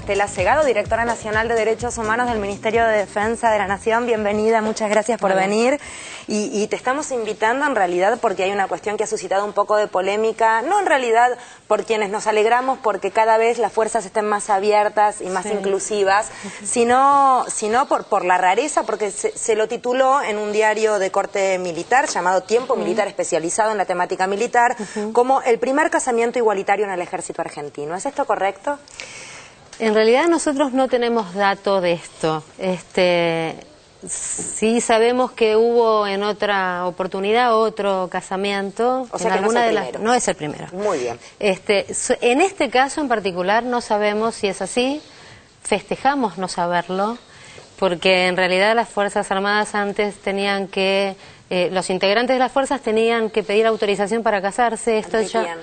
Estela Segado, directora nacional de Derechos Humanos del Ministerio de Defensa de la Nación. Bienvenida, muchas gracias por venir. Y te estamos invitando en realidad porque hay una cuestión que ha suscitado un poco de polémica, no en realidad por quienes nos alegramos porque cada vez las fuerzas estén más abiertas y más inclusivas, sino por la rareza, porque se lo tituló en un diario de corte militar llamado Tiempo Militar, especializado en la temática militar, como el primer casamiento igualitario en el ejército argentino. ¿Es esto correcto? En realidad nosotros no tenemos datos de esto. Sí sabemos que hubo en otra oportunidad otro casamiento. O sea en que alguna no es el de primero. No es el primero. Muy bien. En este caso en particular no sabemos si es así. Festejamos no saberlo, porque en realidad las Fuerzas Armadas antes tenían que... los integrantes de las fuerzas tenían que pedir autorización para casarse. Esto ¿Ante ya quién?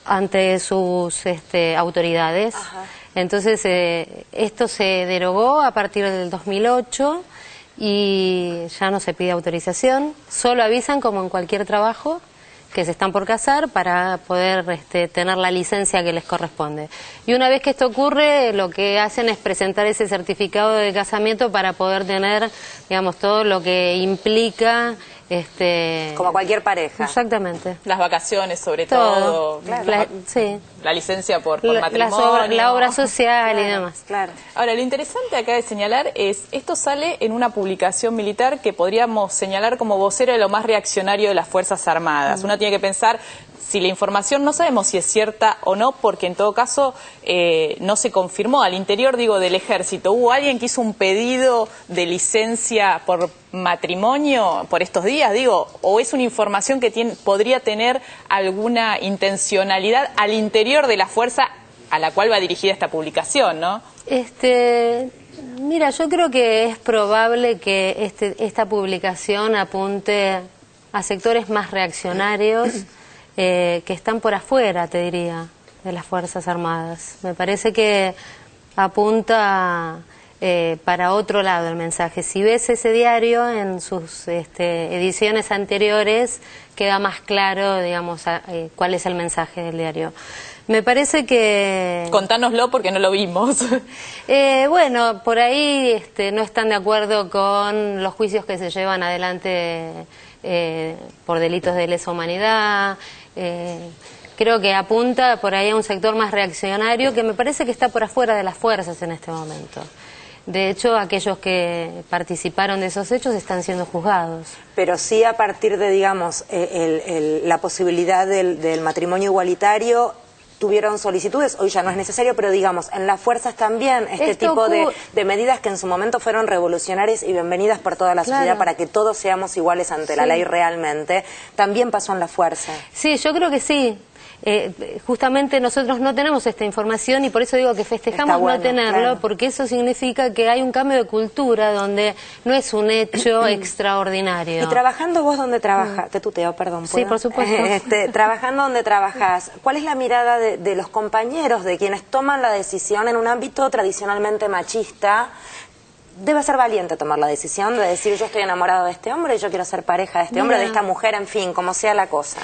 Ante sus autoridades. Ajá. Entonces esto se derogó a partir del 2008 y ya no se pide autorización, solo avisan como en cualquier trabajo que se están por casar para poder tener la licencia que les corresponde. Y una vez que esto ocurre, lo que hacen es presentar ese certificado de casamiento para poder tener, digamos, todo lo que implica... Como cualquier pareja. Exactamente. Las vacaciones, sobre todo. Claro. Sí. La licencia por matrimonio. La obra social y demás. Claro. Ahora, lo interesante acá de señalar es, esto sale en una publicación militar que podríamos señalar como vocero de lo más reaccionario de las Fuerzas Armadas. Uno tiene que pensar si la información, no sabemos si es cierta o no, porque en todo caso no se confirmó. Al interior, digo, del ejército, ¿hubo alguien que hizo un pedido de licencia por matrimonio por estos días? Digo, ¿o es una información que podría tener alguna intencionalidad al interior de la fuerza a la cual va dirigida esta publicación, ¿no? Mira, yo creo que es probable que esta publicación apunte a sectores más reaccionarios que están por afuera, te diría, de las Fuerzas Armadas. Me parece que apunta para otro lado el mensaje. Si ves ese diario en sus ediciones anteriores, queda más claro, digamos, cuál es el mensaje del diario. Me parece que... Contánoslo porque no lo vimos. Bueno, por ahí no están de acuerdo con los juicios que se llevan adelante por delitos de lesa humanidad. Creo que apunta por ahí a un sector más reaccionario que me parece que está por afuera de las fuerzas en este momento. De hecho, aquellos que participaron de esos hechos están siendo juzgados. Pero sí a partir de, digamos, la posibilidad del matrimonio igualitario, tuvieron solicitudes, hoy ya no es necesario, pero digamos, en las fuerzas también tipo de medidas que en su momento fueron revolucionarias y bienvenidas por toda la sociedad para que todos seamos iguales ante la ley realmente, también pasó en la fuerza. Sí, yo creo que sí. Justamente nosotros no tenemos esta información y por eso digo que festejamos no tenerlo, porque eso significa que hay un cambio de cultura donde no es un hecho extraordinario. Y trabajando vos donde trabajas, te tuteo, perdón. ¿puedo? Sí, por supuesto. Trabajando donde trabajás, ¿cuál es la mirada de los compañeros, de quienes toman la decisión en un ámbito tradicionalmente machista? Debe ser valiente tomar la decisión de decir yo estoy enamorado de este hombre y yo quiero ser pareja de este hombre, de esta mujer, en fin, como sea la cosa.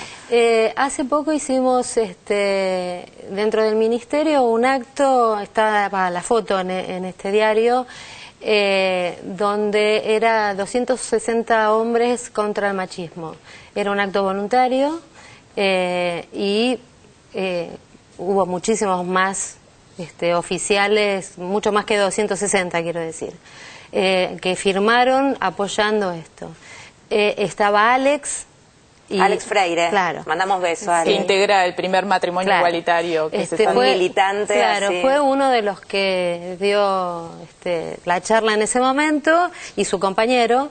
Hace poco hicimos dentro del ministerio un acto, está la foto en este diario, donde era 260 hombres contra el machismo. Era un acto voluntario y hubo muchísimos más oficiales, mucho más que 260 quiero decir, que firmaron apoyando esto. Estaba Alex Freire, claro, mandamos besos a que Alex. integra el primer matrimonio igualitario que se fue militante. Claro, así. fue uno de los que dio la charla en ese momento y su compañero.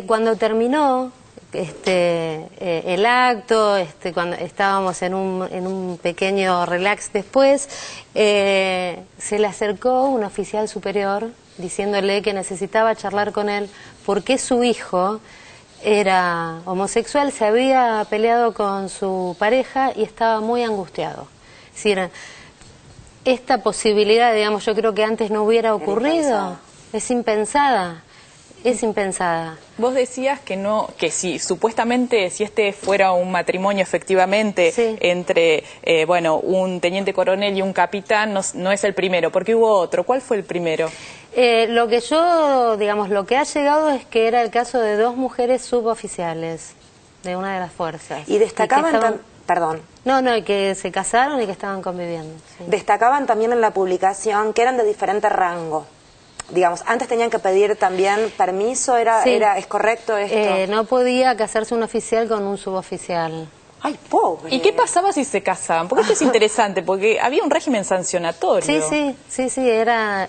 Cuando terminó el acto, cuando estábamos en un pequeño relax después, se le acercó un oficial superior diciéndole que necesitaba charlar con él porque su hijo era homosexual, se había peleado con su pareja y estaba muy angustiado. Es decir, esta posibilidad, digamos, yo creo que antes no hubiera ocurrido, es impensada. es impensada. Vos decías que no, que si supuestamente si este fuera un matrimonio efectivamente Sí. entre bueno, un teniente coronel y un capitán, no es el primero, porque hubo otro. ¿Cuál fue el primero? Lo que yo, digamos, lo que ha llegado es que era el caso de 2 mujeres suboficiales de una de las fuerzas. Y destacaban, que estaban... perdón, No, y que se casaron y que estaban conviviendo. Sí. destacaban también en la publicación que eran de diferente rango. Digamos, antes tenían que pedir también permiso, Sí. ¿es correcto esto? No podía casarse un oficial con un suboficial. ¡Ay, pobre! ¿Y qué pasaba si se casaban? Porque esto es interesante, porque había un régimen sancionatorio. Sí, era...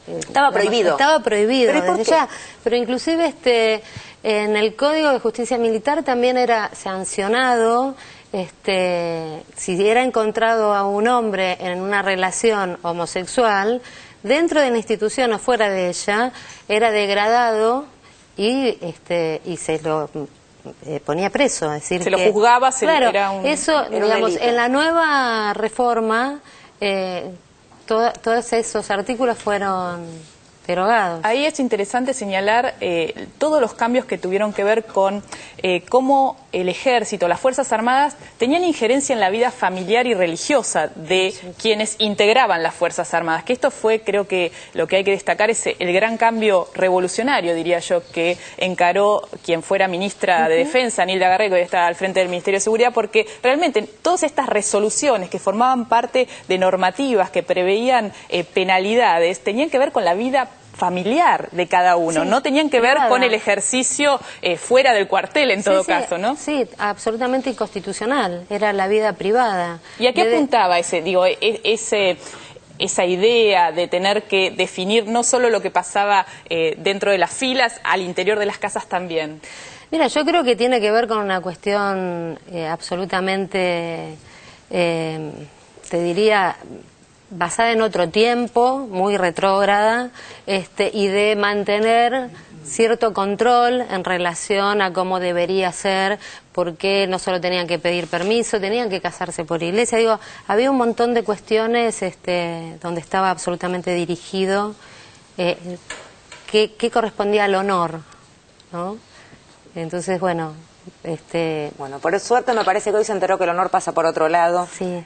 Estaba prohibido. Estaba prohibido ¿Pero y por desde qué? ya. Pero inclusive en el Código de Justicia Militar también era sancionado si era encontrado a un hombre en una relación homosexual, dentro de la institución o fuera de ella, era degradado y se lo... ponía preso, es decir, se lo juzgaba, claro, era un digamos, delito. en la nueva reforma todos esos artículos fueron derogados. Ahí es interesante señalar todos los cambios que tuvieron que ver con cómo el ejército, las Fuerzas Armadas, tenían injerencia en la vida familiar y religiosa de quienes integraban las Fuerzas Armadas. Que esto fue, creo que lo que hay que destacar es el gran cambio revolucionario, diría yo, que encaró quien fuera ministra de Defensa, Nilda Garré, que está al frente del Ministerio de Seguridad, porque realmente todas estas resoluciones que formaban parte de normativas que preveían penalidades tenían que ver con la vida familiar de cada uno, Sí, no tenían que ver privada. con el ejercicio fuera del cuartel en todo Sí, caso, ¿no? Sí, absolutamente inconstitucional, era la vida privada. ¿Y a qué apuntaba esa idea de tener que definir no solo lo que pasaba dentro de las filas, al interior de las casas también? Mira, yo creo que tiene que ver con una cuestión absolutamente, te diría, basada en otro tiempo, muy retrógrada, y de mantener cierto control en relación a cómo debería ser, porque no solo tenían que pedir permiso, tenían que casarse por iglesia. Digo, había un montón de cuestiones donde estaba absolutamente dirigido qué correspondía al honor, ¿no? Entonces, bueno... Bueno, por suerte me parece que hoy se enteró que el honor pasa por otro lado. Sí.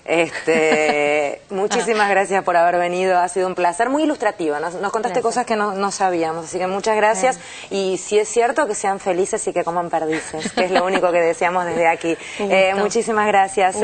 Muchísimas gracias por haber venido, ha sido un placer, muy ilustrativa, nos contaste Gracias. cosas que no sabíamos, así que muchas gracias. Y si es cierto, que sean felices y que coman perdices, que es lo único que deseamos desde aquí. Muchísimas gracias.